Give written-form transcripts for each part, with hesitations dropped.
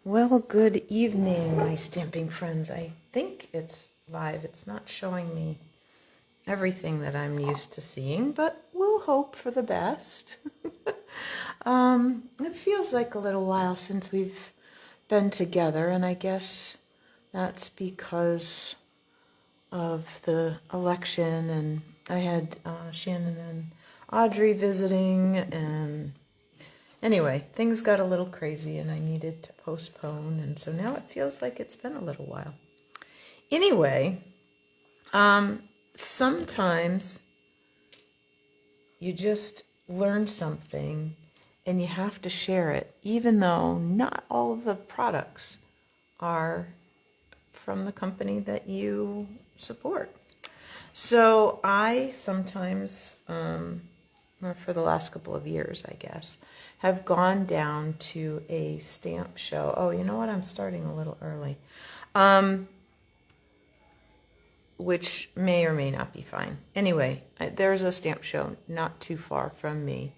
Well, good evening, my stamping friends. I think it's live. It's not showing me everything that I'm used to seeing, but we'll hope for the best. It feels like a little while since we've been together, and I guess that's because of the election, and I had Shannon and Audrey visiting, and anyway, things got a little crazy and I needed to postpone, and so now it feels like it's been a little while. Anyway, sometimes you just learn something and you have to share it, even though not all of the products are from the company that you support. So I sometimes, or for the last couple of years, I guess, have gone down to a stamp show. Oh, you know what? I'm starting a little early, which may or may not be fine. Anyway, there's a stamp show not too far from me,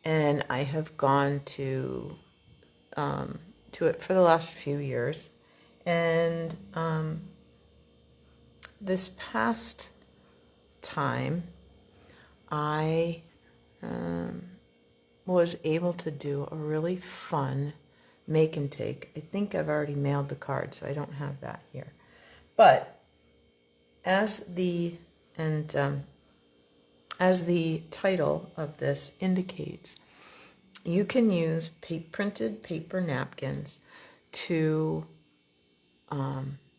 and I have gone to it for the last few years. And this past time, I was able to do a really fun make and take. I think I've already mailed the card, so I don't have that here. But as the title of this indicates, you can use printed paper napkins to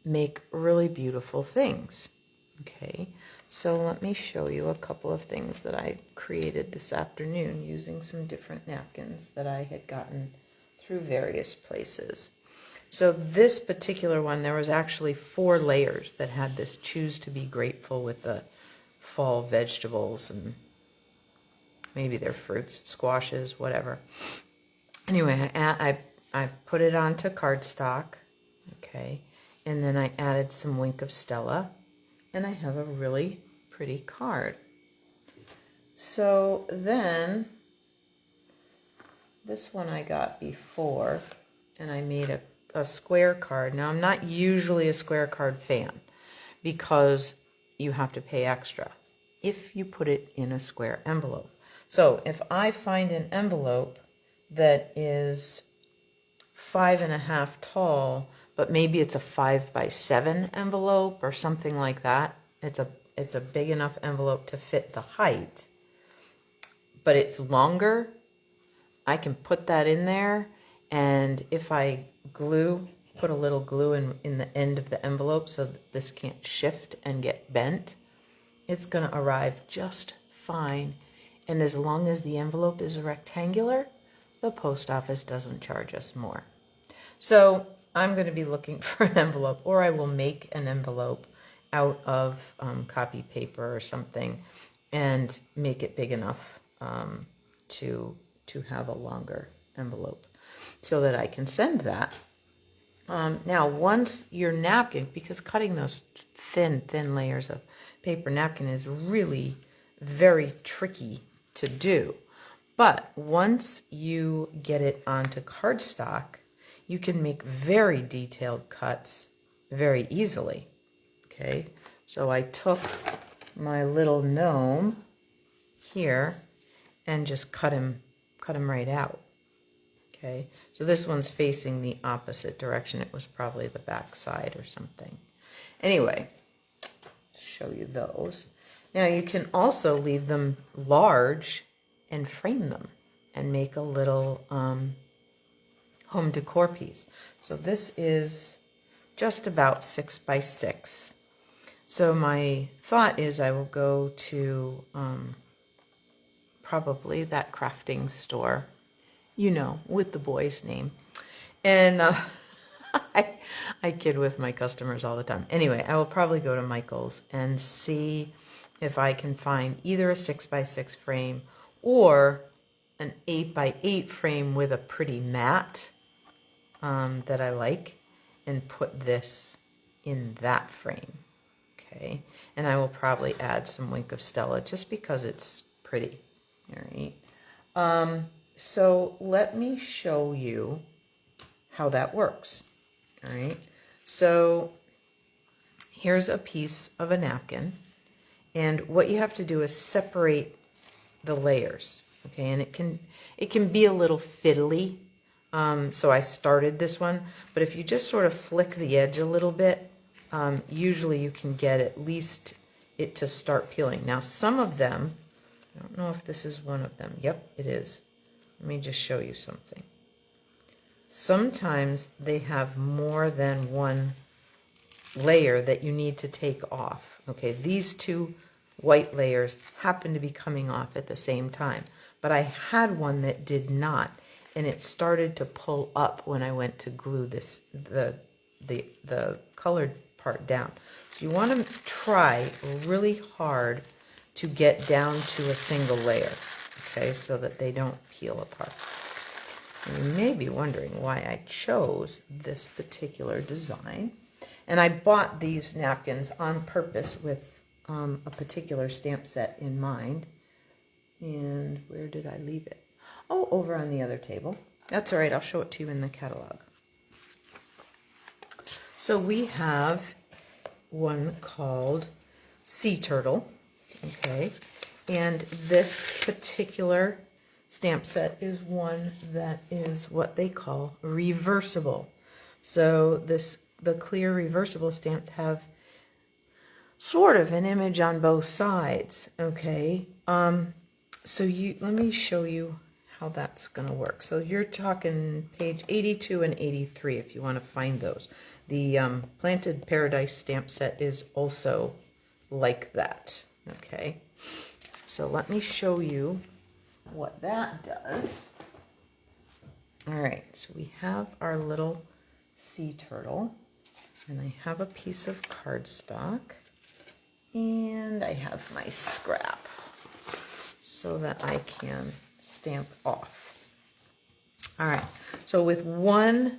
make really beautiful things. Okay, so let me show you a couple of things that I created this afternoon using some different napkins that I had gotten through various places. So this particular one, there was actually 4 layers that had this choose to be grateful with the fall vegetables, and maybe they're fruits, squashes, whatever. Anyway, I put it onto cardstock, okay, and then I added some Wink of Stella, and I have a really pretty card. So then, this one I got before, and I made a square card. Now, I'm not usually a square card fan because you have to pay extra if you put it in a square envelope. So if I find an envelope that is 5.5 tall, but maybe it's a 5x7 envelope or something like that, it's a big enough envelope to fit the height, but it's longer, I can put that in there, and if I put a little glue in the end of the envelope so that this can't shift and get bent, it's going to arrive just fine. And as long as the envelope is rectangular, the post office doesn't charge us more. So I'm going to be looking for an envelope, or I will make an envelope out of copy paper or something and make it big enough to have a longer envelope so that I can send that. Now, once your napkin, because cutting those thin layers of paper napkin is really very tricky to do. But once you get it onto cardstock, you can make very detailed cuts very easily. Okay, so I took my little gnome here and just cut him right out. Okay, so this one's facing the opposite direction. It was probably the back side or something. Anyway, show you those. Now you can also leave them large and frame them and make a little home decor piece. So this is just about 6x6. So my thought is I will go to probably that crafting store, you know, with the boy's name. And I kid with my customers all the time. Anyway, I will probably go to Michael's and see if I can find either a 6x6 frame or an 8x8 frame with a pretty mat that I like, and put this in that frame. Okay, and I will probably add some Wink of Stella just because it's pretty. All right. So let me show you how that works. All right, so here's a piece of a napkin, and what you have to do is separate the layers. Okay, and it can be a little fiddly. So I started this one, but if you just sort of flick the edge a little bit, usually you can get at least it to start peeling. Now some of them, I don't know if this is one of them. Yep, it is. Let me just show you something. Sometimes they have more than one layer that you need to take off. Okay, these two white layers happen to be coming off at the same time, but I had one that did not, and it started to pull up when I went to glue this the colored part down. So you want to try really hard to get down to a single layer, okay, so that they don't peel apart. And you may be wondering why I chose this particular design. And I bought these napkins on purpose with a particular stamp set in mind. And where did I leave it? Oh, over on the other table. That's all right, I'll show it to you in the catalog. So we have one called Sea Turtle, okay? And this particular stamp set is one that is what they call reversible. So the clear reversible stamps have sort of an image on both sides, okay? So let me show you how that's going to work. So you're talking page 82 and 83 if you want to find those. The Planted Paradise stamp set is also like that, okay? So let me show you what that does. All right, so we have our little sea turtle, and I have a piece of cardstock, and I have my scrap so that I can stamp off. All right, so with one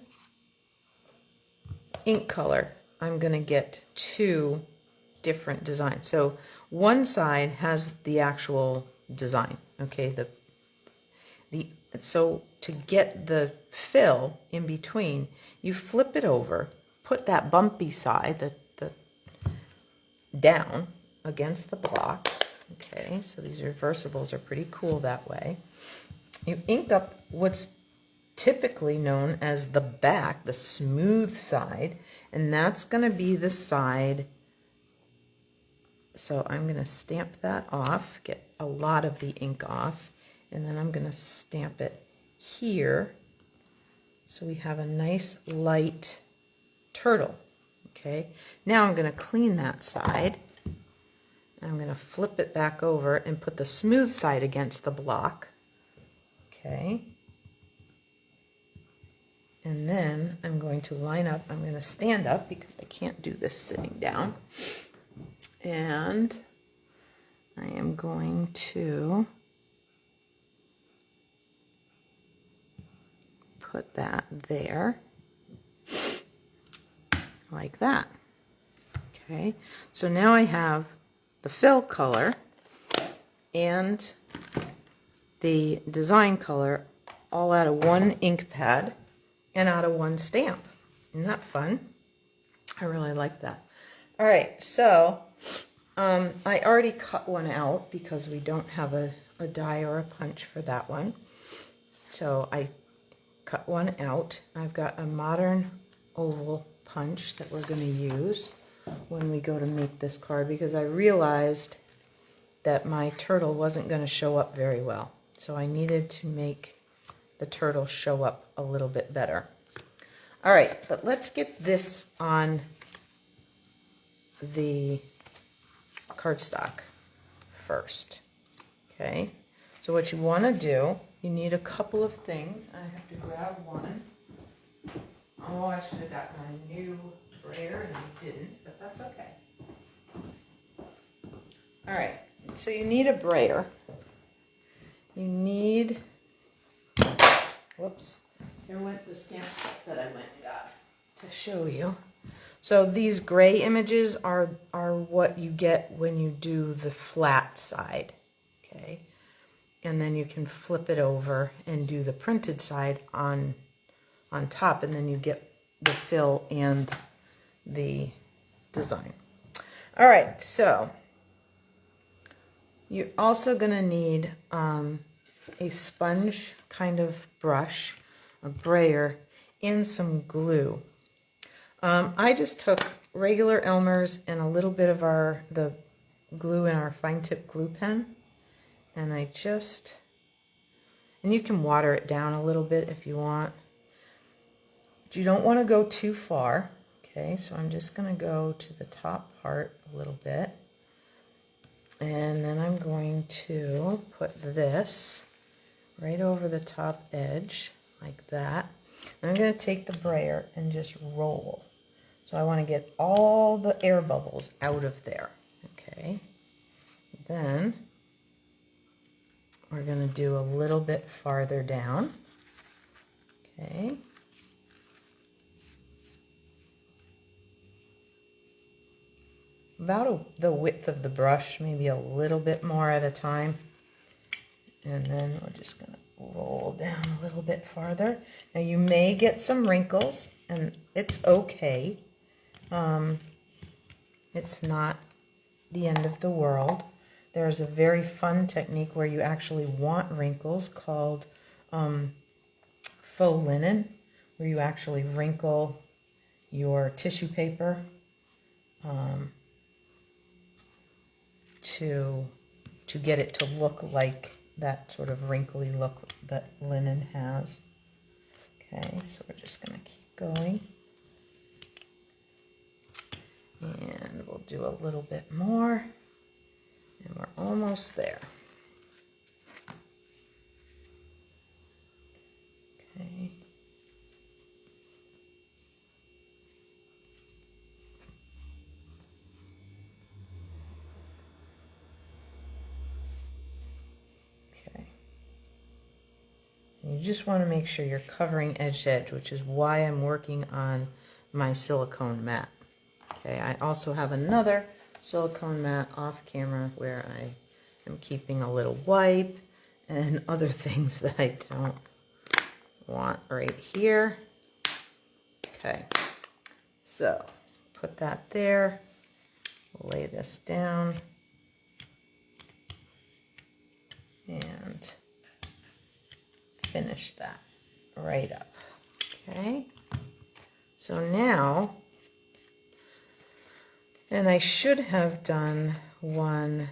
ink color, I'm going to get two different designs. So one side has the actual design, okay? So to get the fill in between, you flip it over, put that bumpy side, the down against the block. Okay, so these reversibles are pretty cool that way. You ink up what's typically known as the back, the smooth side, and that's going to be the side. So I'm going to stamp that off, get a lot of the ink off, and then I'm going to stamp it here so we have a nice light turtle. Okay, now I'm going to clean that side. I'm going to flip it back over and put the smooth side against the block. Okay, and then I'm going to line up. I'm going to stand up because I can't do this sitting down. And I am going to put that there, like that. Okay, so now I have the fill color and the design color all out of one ink pad and out of one stamp. Isn't that fun? I really like that. All right, so I already cut one out because we don't have a die or a punch for that one. So I cut one out. I've got a modern oval punch that we're going to use when we go to make this card because I realized that my turtle wasn't going to show up very well. So I needed to make the turtle show up a little bit better. All right, but let's get this on the cardstock first. Okay, so what you want to do, you need a couple of things. I have to grab one. Oh, I should have got my new brayer and I didn't, but that's okay. All right, so you need a brayer. You need, whoops, here went the stamp set that I went and got to show you. So these gray images are what you get when you do the flat side, okay? And then you can flip it over and do the printed side on on top, and then you get the fill and the design. All right, so you're also going to need a sponge kind of brush, a brayer, and some glue. I just took regular Elmer's and a little bit of the glue in our fine tip glue pen, and and you can water it down a little bit if you want. But you don't want to go too far. Okay, so I'm just going to go to the top part a little bit. And then I'm going to put this right over the top edge like that. And I'm going to take the brayer and just roll. So I want to get all the air bubbles out of there. Okay. Then we're going to do a little bit farther down. Okay. About the width of the brush, maybe a little bit more at a time. And then we're just going to roll down a little bit farther. Now you may get some wrinkles, and it's okay. It's not the end of the world. There's a very fun technique where you actually want wrinkles called faux linen, where you actually wrinkle your tissue paper to get it to look like that sort of wrinkly look that linen has. Okay, so we're just going to keep going. And we'll do a little bit more. And we're almost there. Okay. You just want to make sure you're covering edge to edge, which is why I'm working on my silicone mat. Okay, I also have another silicone mat off camera where I am keeping a little wipe and other things that I don't want right here. Okay, so put that there, lay this down, and finish that right up. Okay, so now, and I should have done one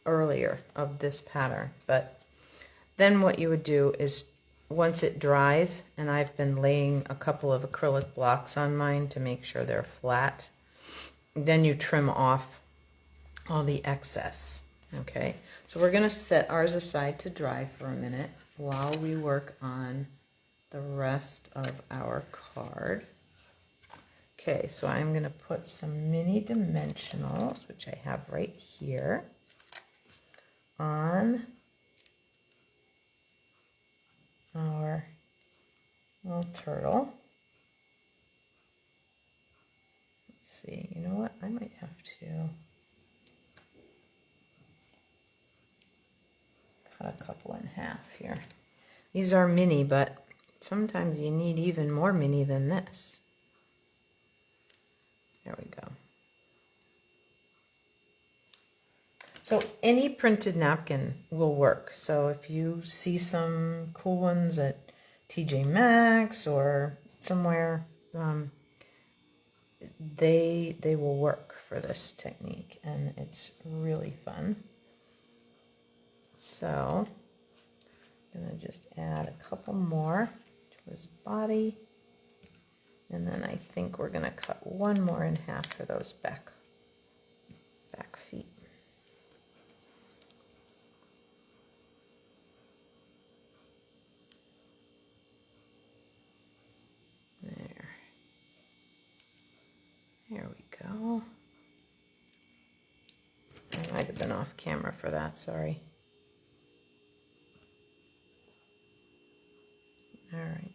earlier of this pattern, but then what you would do is once it dries, and I've been laying a couple of acrylic blocks on mine to make sure they're flat, then you trim off all the excess. Okay, so we're going to set ours aside to dry for a minute while we work on the rest of our card. Okay, so I'm going to put some mini dimensionals, which I have right here, on our little turtle. Let's see, you know what? I might have to cut a couple in half here. These are mini, but sometimes you need even more mini than this. There we go. So any printed napkin will work. So if you see some cool ones at TJ Maxx or somewhere, they will work for this technique, and it's really fun. So I'm going to just add a couple more to his body, and then I think we're going to cut one more in half for those back feet. There we go. I might have been off camera for that, sorry. All right.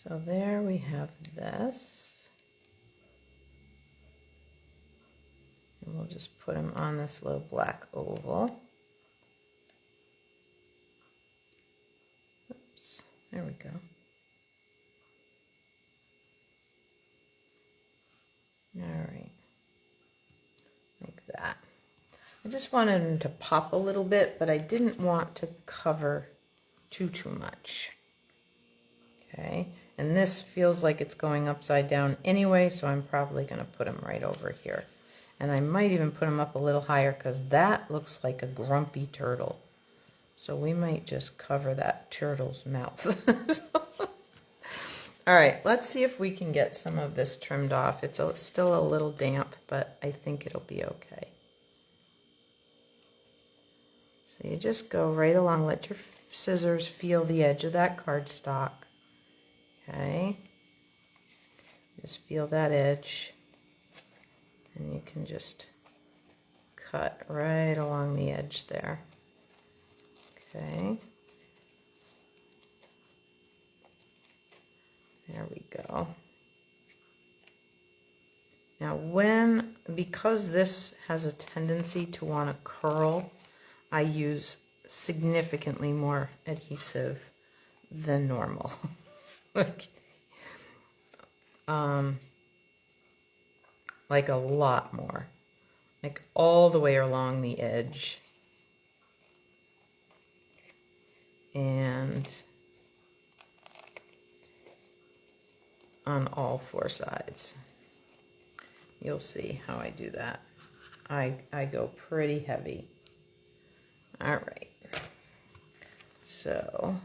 So there we have this. And we'll just put him on this little black oval. Oops, there we go. All right, like that. I just wanted him to pop a little bit, but I didn't want to cover too much. Okay, and this feels like it's going upside down anyway, so I'm probably going to put him right over here. And I might even put him up a little higher because that looks like a grumpy turtle. So we might just cover that turtle's mouth. All right, let's see if we can get some of this trimmed off. It's still a little damp, but I think it'll be okay. So you just go right along, let your scissors feel the edge of that cardstock. Okay, just feel that edge, and you can just cut right along the edge there. Okay. There we go. Now because this has a tendency to want to curl, I use significantly more adhesive than normal. Okay. Like a lot more. Like all the way along the edge. And on all four sides. You'll see how I do that. I go pretty heavy. All right. So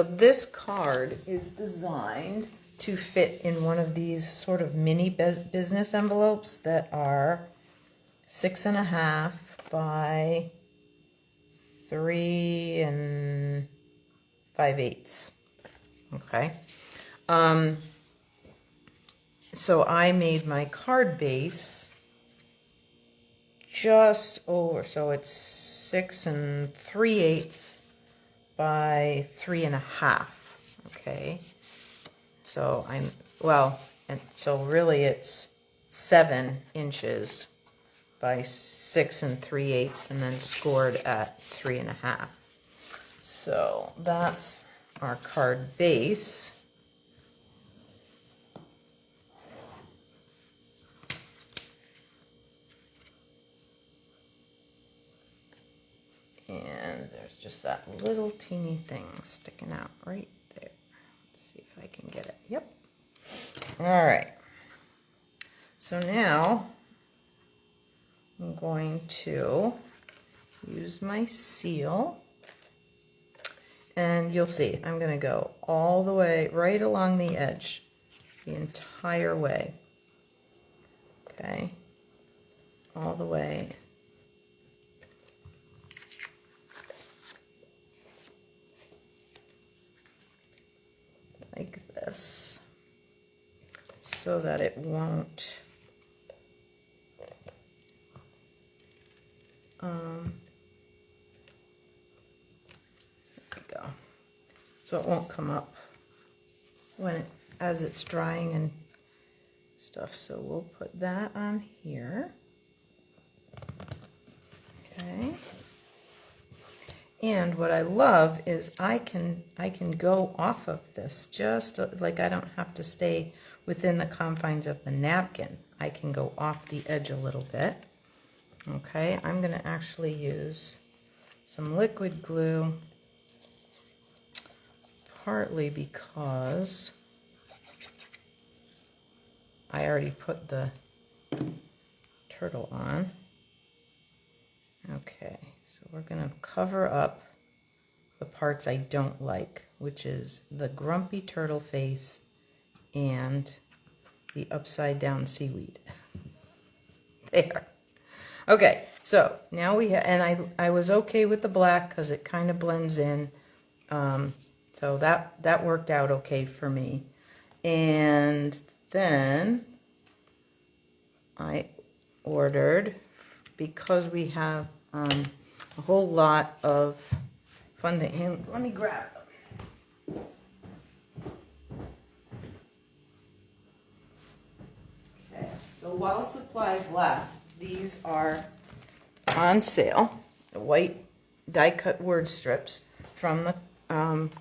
this card is designed to fit in one of these sort of mini business envelopes that are 6.5 by 3 5/8. Okay. So I made my card base just over, so it's 6 3/8 by 3.5. Okay. So so really it's 7 inches by 6 3/8 and then scored at 3.5. So that's our card base. And there's just that little teeny thing sticking out right there. Let's see if I can get it. Yep. All right. So now I'm going to use my seal. And you'll see, I'm going to go all the way right along the edge, the entire way. Okay. All the way. Like this, so that it won't there we go. So it won't come up as it's drying and stuff. So we'll put that on here. Okay. And what I love is I can go off of this, just like I don't have to stay within the confines of the napkin. I can go off the edge a little bit. Okay, I'm going to actually use some liquid glue, partly because I already put the turtle on. Okay, so we're going to cover up the parts I don't like, which is the grumpy turtle face and the upside down seaweed. There. Okay, so now we have, and I was okay with the black because it kind of blends in. So that worked out okay for me. And then I ordered, because we have a whole lot of fun things. Let me grab them. So while supplies last, these are on sale. The white die-cut word strips from the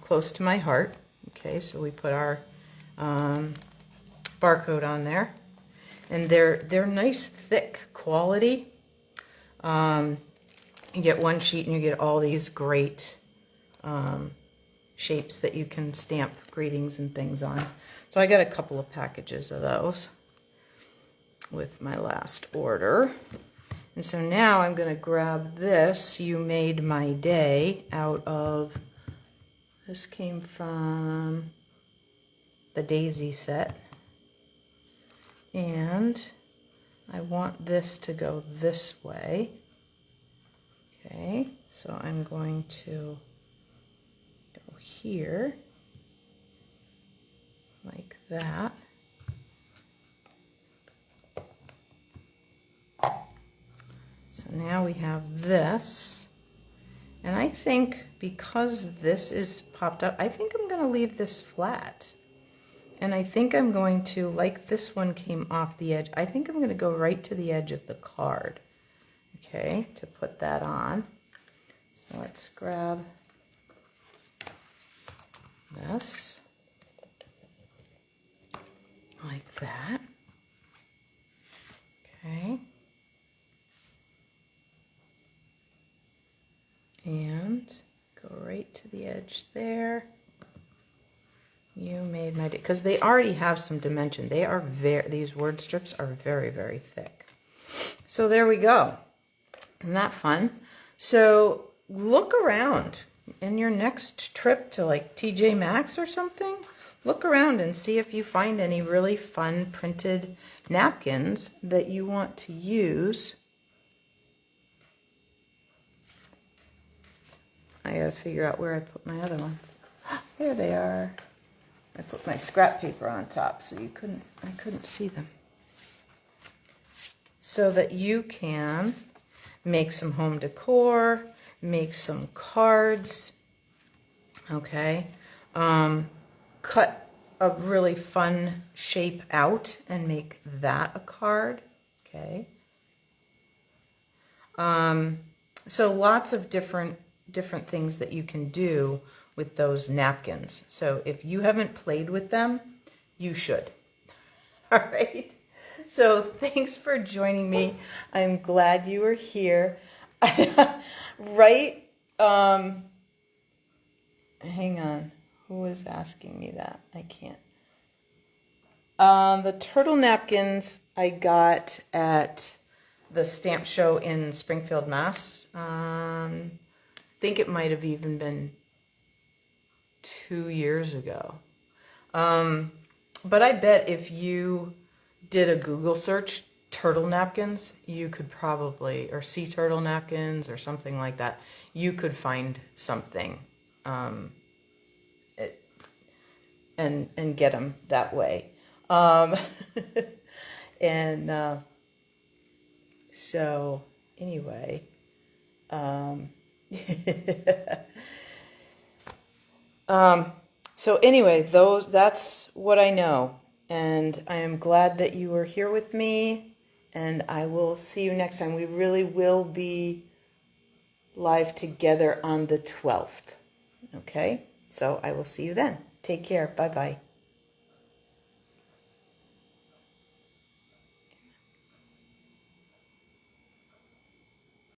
Close to My Heart. Okay, so we put our barcode on there, and they're nice, thick quality. You get one sheet and you get all these great shapes that you can stamp greetings and things on. So I got a couple of packages of those with my last order. And so now I'm going to grab this You Made My Day out of, this came from the Daisy set. And I want this to go this way. Okay, so I'm going to go here, like that. So now we have this, and I think because this is popped up, I think I'm going to leave this flat. And I think I'm going to, like this one came off the edge, I think I'm going to go right to the edge of the card, okay, to put that on. So let's grab this, like that, okay. And go right to the edge there. You Made My Day, because they already have some dimension. They are these word strips are very, very thick. So there we go. Isn't that fun? So look around in your next trip to like TJ Maxx or something. Look around and see if you find any really fun printed napkins that you want to use. I gotta figure out where I put my other ones. There they are. I put my scrap paper on top so I couldn't see them. So that you can make some home decor, make some cards, okay? Cut a really fun shape out and make that a card, okay? So lots of different things that you can do with those napkins. So if you haven't played with them, you should. All right. So thanks for joining me. I'm glad you were here. Right? Hang on. Who was asking me that? I can't. The turtle napkins I got at the stamp show in Springfield, Mass. I think it might have even been 2 years ago. But I bet if you did a Google search, turtle napkins, you could probably, or sea turtle napkins or something like that, you could find something and get them that way. So anyway, so anyway, that's what I know. And I am glad that you were here with me, and I will see you next time. We really will be live together on the 12th. Okay? So I will see you then. Take care. Bye-bye.